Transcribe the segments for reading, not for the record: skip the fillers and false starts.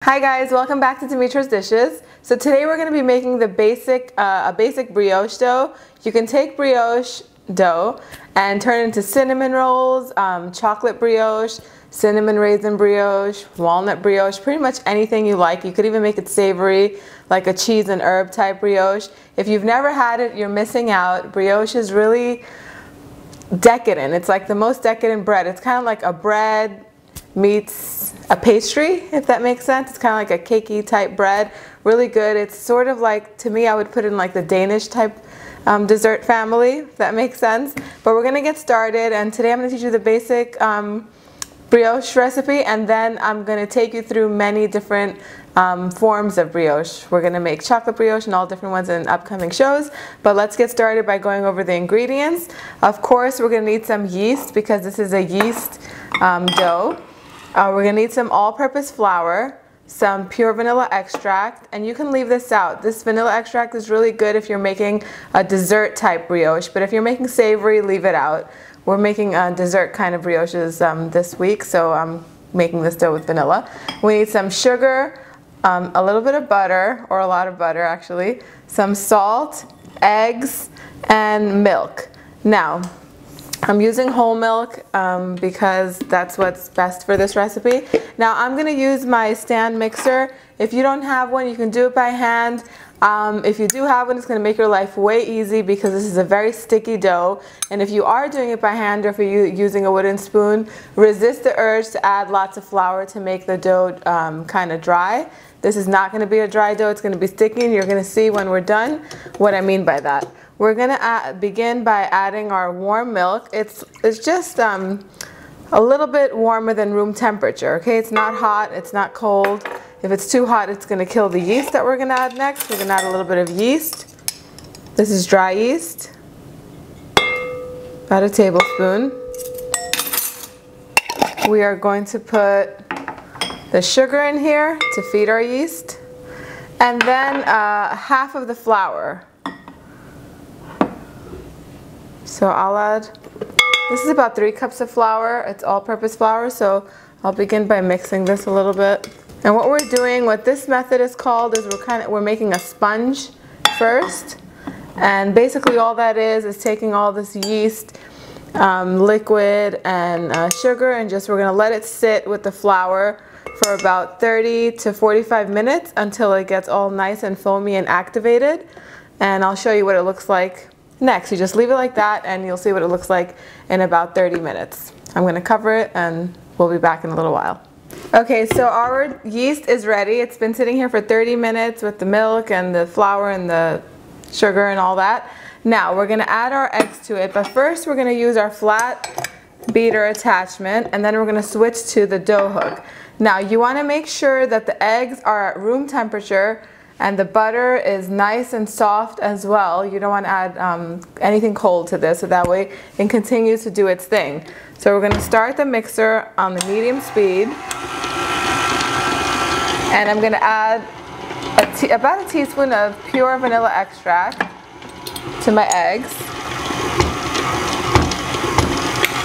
Hi guys, welcome back to Dimitra's Dishes. So today we're going to be making the basic brioche dough. You can take brioche dough and turn it into cinnamon rolls, chocolate brioche, cinnamon raisin brioche, walnut brioche, pretty much anything you like. You could even make it savory, like a cheese and herb type brioche. If you've never had it, you're missing out. Brioche is really decadent. It's like the most decadent bread. It's kind of like a bread meets a pastry, if that makes sense. It's kind of like a cakey type bread. Really good. It's sort of like, to me, I would put it in like the Danish type dessert family, if that makes sense. But we're going to get started, and today I'm going to teach you the basic brioche recipe, and then I'm going to take you through many different forms of brioche. We're going to make chocolate brioche and all different ones in upcoming shows, but let's get started by going over the ingredients. Of course, we're going to need some yeast because this is a yeast dough. We're going to need some all-purpose flour, some pure vanilla extract, and you can leave this out. This vanilla extract is really good if you're making a dessert type brioche, but if you're making savory, leave it out. We're making dessert kind of brioches this week, so I'm making this dough with vanilla. We need some sugar, a little bit of butter, or a lot of butter actually, some salt, eggs, and milk. Now, I'm using whole milk because that's what's best for this recipe. Now I'm going to use my stand mixer. If you don't have one, you can do it by hand. If you do have one, it's going to make your life way easy because this is a very sticky dough. And if you are doing it by hand, or if you're using a wooden spoon, resist the urge to add lots of flour to make the dough kind of dry. This is not going to be a dry dough. It's going to be sticky, and you're going to see when we're done what I mean by that. We're going to begin by adding our warm milk. It's just a little bit warmer than room temperature, okay? It's not hot, it's not cold. If it's too hot, it's going to kill the yeast that we're going to add next. We're going to add a little bit of yeast. This is dry yeast, about a tablespoon. We are going to put the sugar in here to feed our yeast, and then half of the flour. So I'll add, this is about 3 cups of flour. It's all-purpose flour, so I'll begin by mixing this a little bit. And what we're doing, what this method is called, is we're making a sponge first. And basically all that is taking all this yeast, liquid, and sugar, and we're going to let it sit with the flour for about 30 to 45 minutes until it gets all nice and foamy and activated. And I'll show you what it looks like next. You just leave it like that and you'll see what it looks like in about 30 minutes. I'm going to cover it and we'll be back in a little while. Okay, so our yeast is ready. It's been sitting here for 30 minutes with the milk and the flour and the sugar and all that. Now we're going to add our eggs to it, but first we're going to use our flat beater attachment, and then we're going to switch to the dough hook. Now you want to make sure that the eggs are at room temperature and the butter is nice and soft as well. You don't want to add anything cold to this, so that way it continues to do its thing. So we're going to start the mixer on the medium speed, and I'm going to add about a teaspoon of pure vanilla extract to my eggs.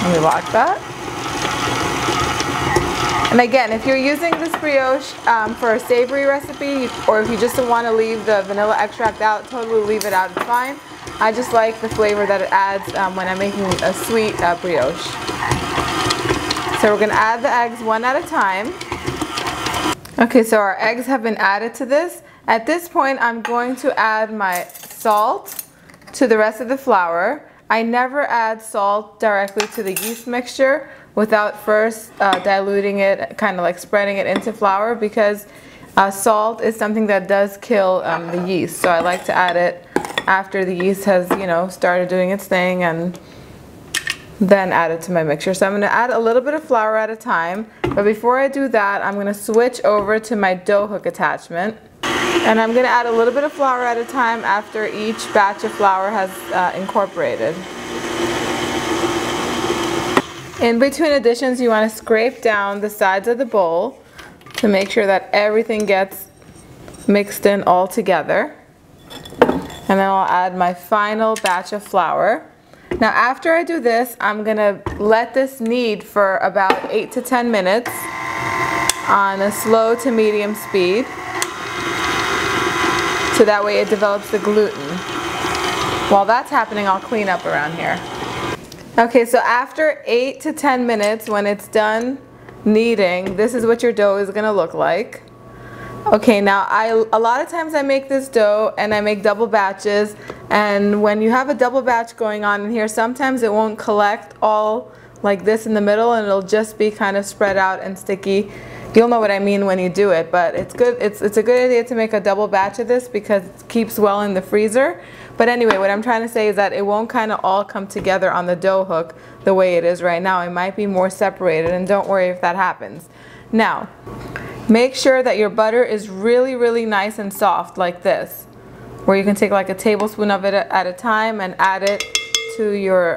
Let me lock that. And again, if you're using this brioche for a savory recipe, or if you just want to leave the vanilla extract out, totally leave it out, it's fine. I just like the flavor that it adds when I'm making a sweet brioche. So we're going to add the eggs one at a time. Okay, so our eggs have been added to this. At this point, I'm going to add my salt to the rest of the flour. I never add salt directly to the yeast mixture without first diluting it, kind of like spreading it into flour, because salt is something that does kill the yeast. So I like to add it after the yeast has, started doing its thing, and then add it to my mixture. So I'm going to add a little bit of flour at a time, but before I do that, I'm going to switch over to my dough hook attachment. And I'm going to add a little bit of flour at a time after each batch of flour has incorporated. In between additions, you want to scrape down the sides of the bowl to make sure that everything gets mixed in all together. And then I'll add my final batch of flour. Now after I do this, I'm going to let this knead for about 8 to 10 minutes. on a slow to medium speed, so that way it develops the gluten. While that's happening, I'll clean up around here. Okay, so after 8 to 10 minutes, when it's done kneading, this is what your dough is gonna look like. Okay, now a lot of times I make this dough and I make double batches, and when you have a double batch going on in here, sometimes it won't collect all like this in the middle, and it'll just be kind of spread out and sticky. You'll know what I mean when you do it, but it's good. It's a good idea to make a double batch of this because it keeps well in the freezer. But anyway, what I'm trying to say is that it won't kind of all come together on the dough hook the way it is right now. It might be more separated, and don't worry if that happens. Now, make sure that your butter is really, really nice and soft like this, where you can take like a tablespoon of it at a time and add it to your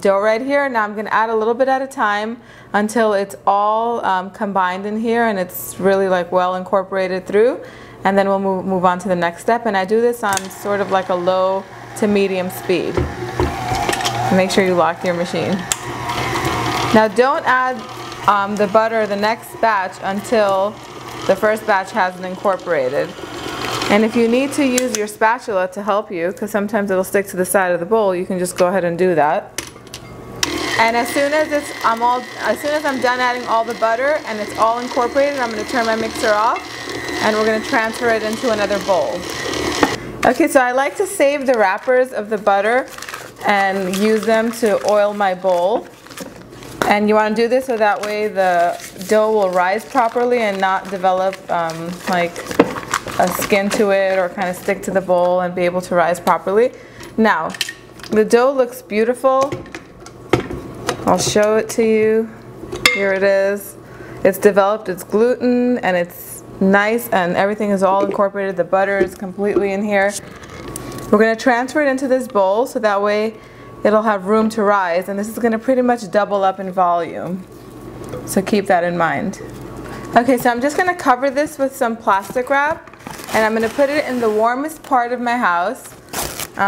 dough right here. Now I'm going to add a little bit at a time until it's all combined in here and it's really like well incorporated through, and then we'll move on to the next step. And I do this on sort of like a low to medium speed. Make sure you lock your machine. Now don't add the butter the next batch until the first batch hasn't incorporated. And if you need to use your spatula to help you, because sometimes it'll stick to the side of the bowl, you can just go ahead and do that. And as soon as I'm done adding all the butter and it's all incorporated, I'm going to turn my mixer off and we're going to transfer it into another bowl. Okay, so I like to save the wrappers of the butter and use them to oil my bowl. And you want to do this so that way the dough will rise properly and not develop like a skin to it or kind of stick to the bowl, and be able to rise properly. Now, the dough looks beautiful. I'll show it to you. Here it is. It's developed its gluten and it's nice and everything is all incorporated. The butter is completely in here. We're going to transfer it into this bowl so that way it'll have room to rise, and this is going to pretty much double up in volume. So keep that in mind. Okay, so I'm just going to cover this with some plastic wrap, and I'm going to put it in the warmest part of my house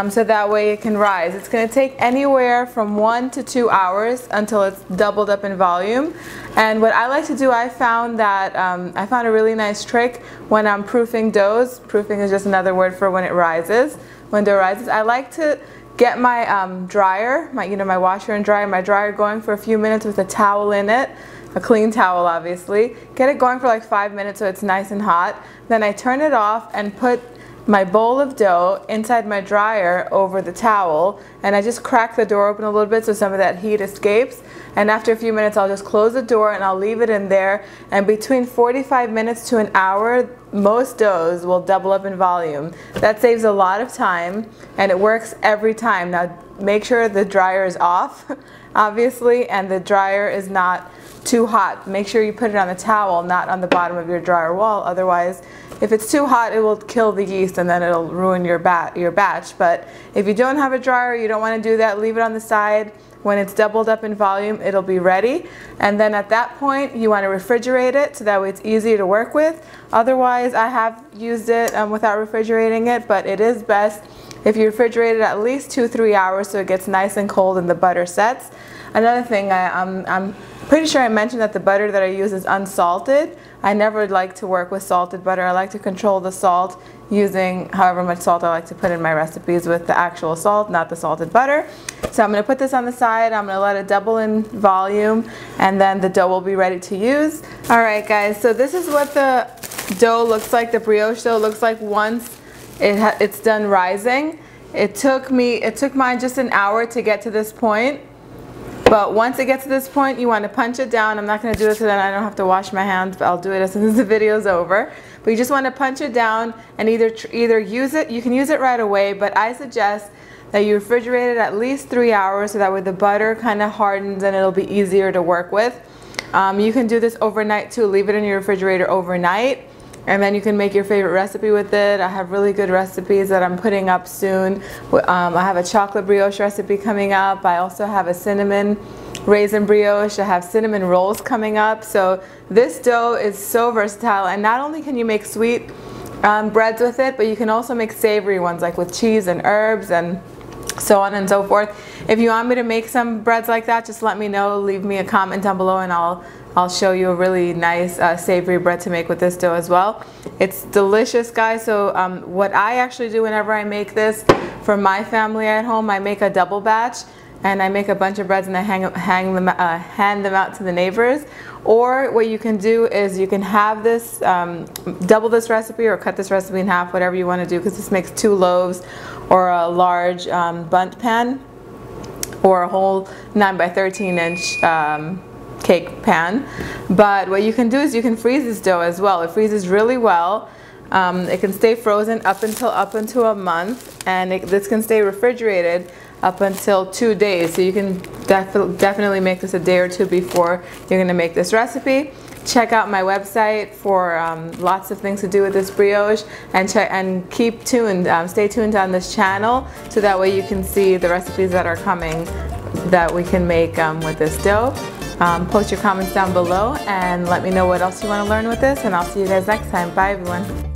so that way it can rise. It's going to take anywhere from 1 to 2 hours until it's doubled up in volume. And what I like to do, I found a really nice trick when I'm proofing doughs. Proofing is just another word for when it rises. When dough rises, I like to get my dryer, my washer and dryer, my dryer going for a few minutes with a towel in it. A clean towel, obviously. Get it going for like 5 minutes so it's nice and hot. Then I turn it off and put my bowl of dough inside my dryer over the towel, and I just crack the door open a little bit so some of that heat escapes. And after a few minutes I'll just close the door and I'll leave it in there, and between 45 minutes to an hour most doughs will double up in volume. That saves a lot of time and it works every time. Now make sure the dryer is off obviously, and the dryer is not too hot. Make sure you put it on the towel, not on the bottom of your dryer wall. Otherwise, if it's too hot, it will kill the yeast and then it'll ruin your batch. But if you don't have a dryer, you don't want to do that, leave it on the side. When it's doubled up in volume, it'll be ready. And then at that point, you want to refrigerate it so that way it's easier to work with. Otherwise, I have used it without refrigerating it, but it is best if you refrigerate it at least 2-3 hours so it gets nice and cold and the butter sets. Another thing, I'm pretty sure I mentioned that the butter that I use is unsalted. I never like to work with salted butter. I like to control the salt using however much salt I like to put in my recipes with the actual salt, not the salted butter. So I'm going to put this on the side. I'm going to let it double in volume, and then the dough will be ready to use. Alright guys, so this is what the dough looks like, the brioche dough looks like once it's done rising. It took mine just an hour to get to this point. But once it gets to this point, you want to punch it down. I'm not going to do it so that I don't have to wash my hands, but I'll do it as soon as the video is over. But you just want to punch it down and either use it, you can use it right away, but I suggest that you refrigerate it at least 3 hours so that way the butter kind of hardens and it'll be easier to work with. You can do this overnight too. Leave it in your refrigerator overnight, and then you can make your favorite recipe with it. I have really good recipes that I'm putting up soon. I have a chocolate brioche recipe coming up. I also have a cinnamon raisin brioche. I have cinnamon rolls coming up. So this dough is so versatile, and not only can you make sweet breads with it, but you can also make savory ones like with cheese and herbs and so on and so forth. If you want me to make some breads like that, just let me know. Leave me a comment down below and I'll I'll show you a really nice savory bread to make with this dough as well. It's delicious, guys. So what I actually do whenever I make this for my family at home, I make a double batch and I make a bunch of breads and I hand them out to the neighbors. Or what you can do is you can have this, double this recipe or cut this recipe in half, whatever you want to do, because this makes 2 loaves or a large bundt pan or a whole 9 by 13 inch cake pan. But what you can do is you can freeze this dough as well. It freezes really well. It can stay frozen up until a month, and this can stay refrigerated up until 2 days. So you can definitely make this a day or two before you're going to make this recipe. Check out my website for lots of things to do with this brioche, and keep tuned, stay tuned on this channel so that way you can see the recipes that are coming that we can make with this dough. Post your comments down below and let me know what else you want to learn with this, and I'll see you guys next time. Bye everyone.